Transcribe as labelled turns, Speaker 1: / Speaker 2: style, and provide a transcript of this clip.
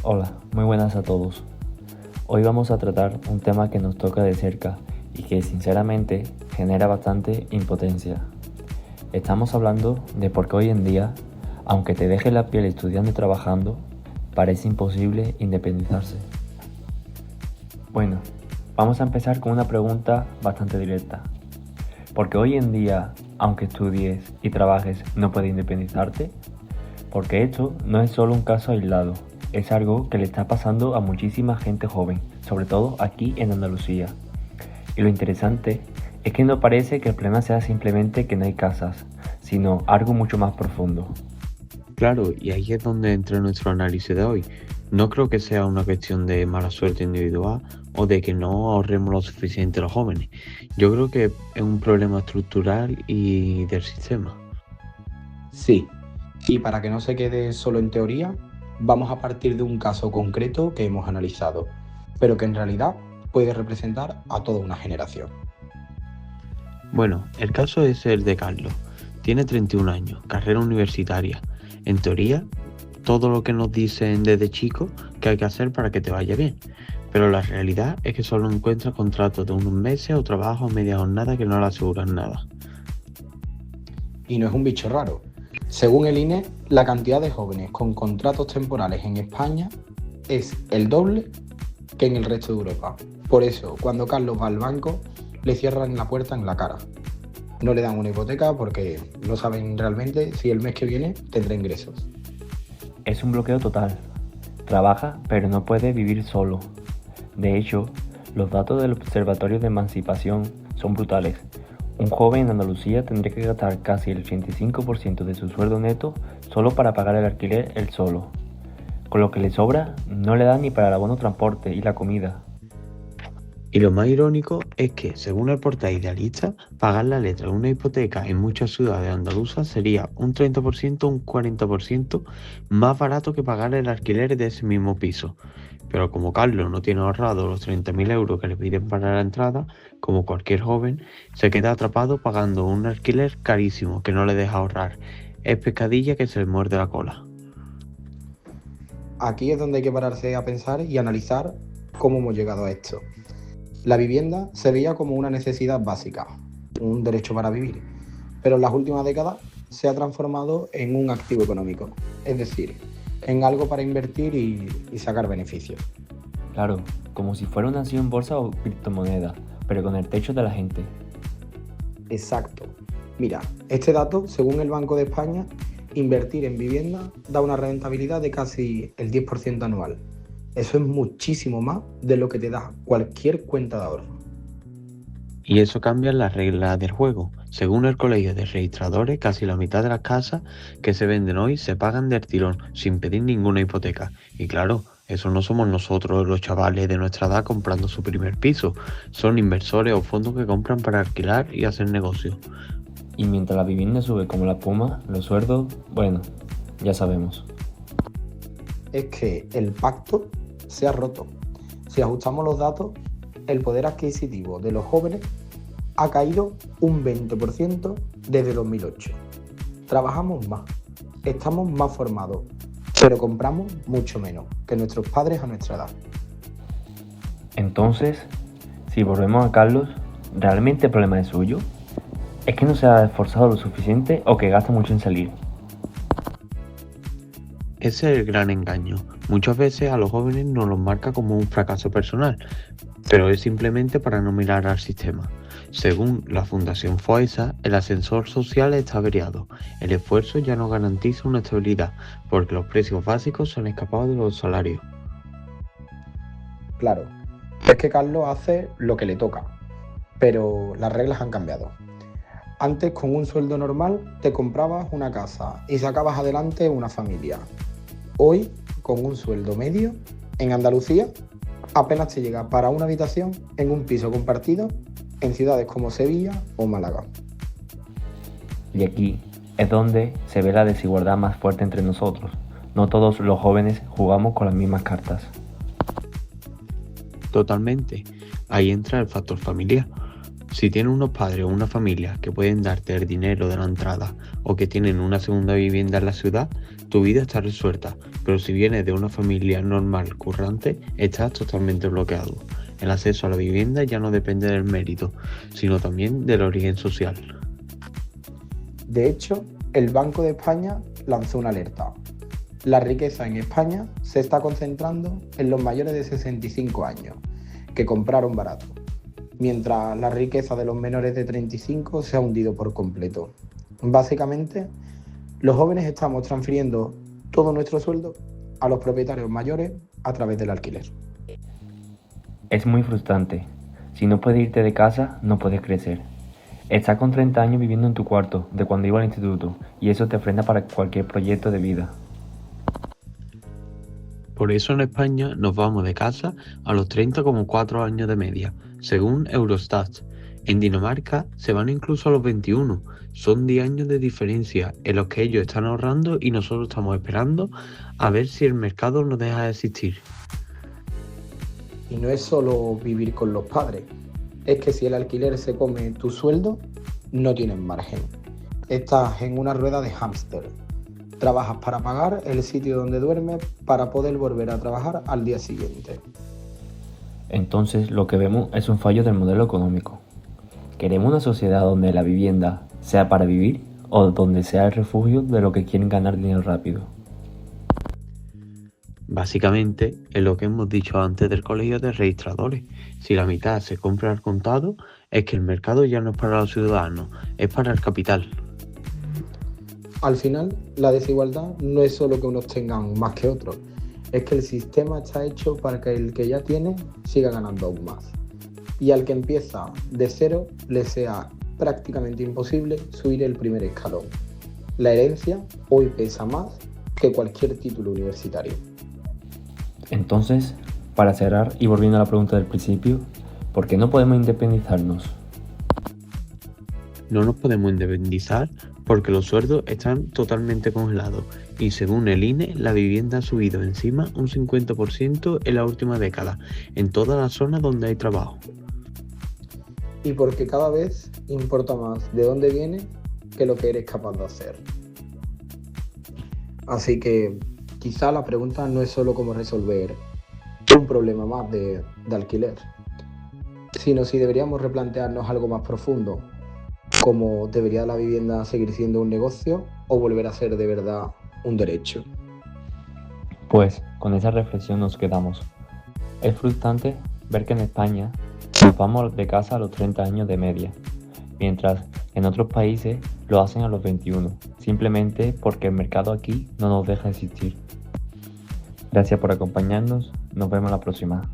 Speaker 1: Hola, muy buenas a todos. Hoy vamos a tratar un tema que nos toca de cerca y que sinceramente genera bastante impotencia. Estamos hablando de por qué hoy en día, aunque te deje la piel estudiando y trabajando, parece imposible independizarse. Bueno, vamos a empezar con una pregunta bastante directa. ¿Por qué hoy en día, aunque estudies y trabajes, no puedes independizarte? Porque esto no es solo un caso aislado, es algo que le está pasando a muchísima gente joven, sobre todo aquí en Andalucía. Y lo interesante es que no parece que el problema sea simplemente que no hay casas, sino algo mucho más profundo.
Speaker 2: Claro, y ahí es donde entra nuestro análisis de hoy. No creo que sea una cuestión de mala suerte individual o de que no ahorremos lo suficiente los jóvenes. Yo creo que es un problema estructural y del sistema.
Speaker 3: Sí, y para que no se quede solo en teoría, vamos a partir de un caso concreto que hemos analizado, pero que en realidad puede representar a toda una generación.
Speaker 2: Bueno, el caso es el de Carlos. Tiene 31 años, carrera universitaria. En teoría, todo lo que nos dicen desde chico que hay que hacer para que te vaya bien. Pero la realidad es que solo encuentra contratos de unos meses o trabajo a media jornada que no le aseguran nada.
Speaker 3: Y no es un bicho raro. Según el INE, la cantidad de jóvenes con contratos temporales en España es el doble que en el resto de Europa. Por eso, cuando Carlos va al banco, le cierran la puerta en la cara. No le dan una hipoteca porque no saben realmente si el mes que viene tendrá ingresos.
Speaker 1: Es un bloqueo total. Trabaja, pero no puede vivir solo. De hecho, los datos del Observatorio de Emancipación son brutales. Un joven en Andalucía tendría que gastar casi el 85% de su sueldo neto solo para pagar el alquiler él solo. Con lo que le sobra, no le da ni para el abono transporte y la comida.
Speaker 2: Y lo más irónico es que, según el portal Idealista, pagar la letra de una hipoteca en muchas ciudades andaluzas sería un 30% o un 40% más barato que pagar el alquiler de ese mismo piso. Pero como Carlos no tiene ahorrado los 30.000 euros que le piden para la entrada, como cualquier joven, se queda atrapado pagando un alquiler carísimo que no le deja ahorrar. Es pescadilla que se le muerde la cola.
Speaker 3: Aquí es donde hay que pararse a pensar y analizar cómo hemos llegado a esto. La vivienda se veía como una necesidad básica, un derecho para vivir, pero en las últimas décadas se ha transformado en un activo económico, es decir, en algo para invertir y sacar beneficios.
Speaker 1: Claro, como si fuera una acción en bolsa o criptomoneda, pero con el techo de la gente.
Speaker 3: Exacto. Mira, este dato, según el Banco de España, invertir en vivienda da una rentabilidad de casi el 10% anual. Eso es muchísimo más de lo que te da cualquier cuenta de ahorro.
Speaker 2: Y eso cambia las reglas del juego. Según el colegio de registradores, casi la mitad de las casas que se venden hoy se pagan del tirón, sin pedir ninguna hipoteca. Y claro, eso no somos nosotros los chavales de nuestra edad comprando su primer piso. Son inversores o fondos que compran para alquilar y hacer negocio.
Speaker 1: Y mientras la vivienda sube como la espuma, los sueldos, bueno, ya sabemos.
Speaker 3: Es que el pacto se ha roto. Si ajustamos los datos, el poder adquisitivo de los jóvenes ha caído un 20% desde 2008. Trabajamos más, estamos más formados, pero compramos mucho menos que nuestros padres a nuestra edad.
Speaker 1: Entonces, si volvemos a Carlos, ¿realmente el problema es suyo? ¿Es que no se ha esforzado lo suficiente o que gasta mucho en salir?
Speaker 2: Ese es el gran engaño. Muchas veces a los jóvenes nos los marca como un fracaso personal, pero es simplemente para no mirar al sistema. Según la Fundación FOESA, el ascensor social está averiado. El esfuerzo ya no garantiza una estabilidad, porque los precios básicos se han escapado de los salarios.
Speaker 3: Claro, es que Carlos hace lo que le toca, pero las reglas han cambiado. Antes, con un sueldo normal, te comprabas una casa y sacabas adelante una familia. Hoy, con un sueldo medio, en Andalucía, apenas te llega para una habitación en un piso compartido en ciudades como Sevilla o Málaga.
Speaker 1: Y aquí es donde se ve la desigualdad más fuerte entre nosotros. No todos los jóvenes jugamos con las mismas cartas.
Speaker 2: Totalmente. Ahí entra el factor familiar. Si tienes unos padres o una familia que pueden darte el dinero de la entrada o que tienen una segunda vivienda en la ciudad, tu vida está resuelta. pero si vienes de una familia normal currante, estás totalmente bloqueado. El acceso a la vivienda ya no depende del mérito, sino también del origen social.
Speaker 3: De hecho, el Banco de España lanzó una alerta. La riqueza en España se está concentrando en los mayores de 65 años, que compraron barato, mientras la riqueza de los menores de 35 se ha hundido por completo. Básicamente, los jóvenes estamos transfiriendo todo nuestro sueldo a los propietarios mayores a través del alquiler.
Speaker 1: Es muy frustrante. Si no puedes irte de casa, no puedes crecer. Estás con 30 años viviendo en tu cuarto de cuando iba al instituto y eso te frena para cualquier proyecto de vida.
Speaker 2: Por eso en España nos vamos de casa a los 30 como 4 años de media, según Eurostat. En Dinamarca se van incluso a los 21. Son 10 años de diferencia en los que ellos están ahorrando y nosotros estamos esperando a ver si el mercado nos deja de existir.
Speaker 3: Y no es solo vivir con los padres, es que si el alquiler se come tu sueldo, no tienes margen. Estás en una rueda de hámster. Trabajas para pagar el sitio donde duermes para poder volver a trabajar al día siguiente.
Speaker 1: Entonces lo que vemos es un fallo del modelo económico. ¿Queremos una sociedad donde la vivienda sea para vivir o donde sea el refugio de los que quieren ganar dinero rápido?
Speaker 2: Básicamente es lo que hemos dicho antes del colegio de registradores. Si la mitad se compra al contado, es que el mercado ya no es para los ciudadanos, es para el capital.
Speaker 3: Al final, la desigualdad no es solo que unos tengan más que otros, es que el sistema está hecho para que el que ya tiene siga ganando aún más. Y al que empieza de cero le sea prácticamente imposible subir el primer escalón. La herencia hoy pesa más que cualquier título universitario.
Speaker 1: Entonces, para cerrar y volviendo a la pregunta del principio, ¿por qué no podemos independizarnos?
Speaker 2: No nos podemos independizar porque los sueldos están totalmente congelados y según el INE la vivienda ha subido encima un 50% en la última década en todas las zonas donde hay trabajo.
Speaker 3: Y porque cada vez importa más de dónde viene que lo que eres capaz de hacer. Así que quizá la pregunta no es solo cómo resolver un problema más de alquiler, sino si deberíamos replantearnos algo más profundo, como debería la vivienda seguir siendo un negocio o volver a ser de verdad un derecho.
Speaker 1: Pues con esa reflexión nos quedamos. Es frustrante ver que en España nos vamos de casa a los 30 años de media, mientras en otros países lo hacen a los 21, simplemente porque el mercado aquí no nos deja existir. Gracias por acompañarnos, nos vemos la próxima.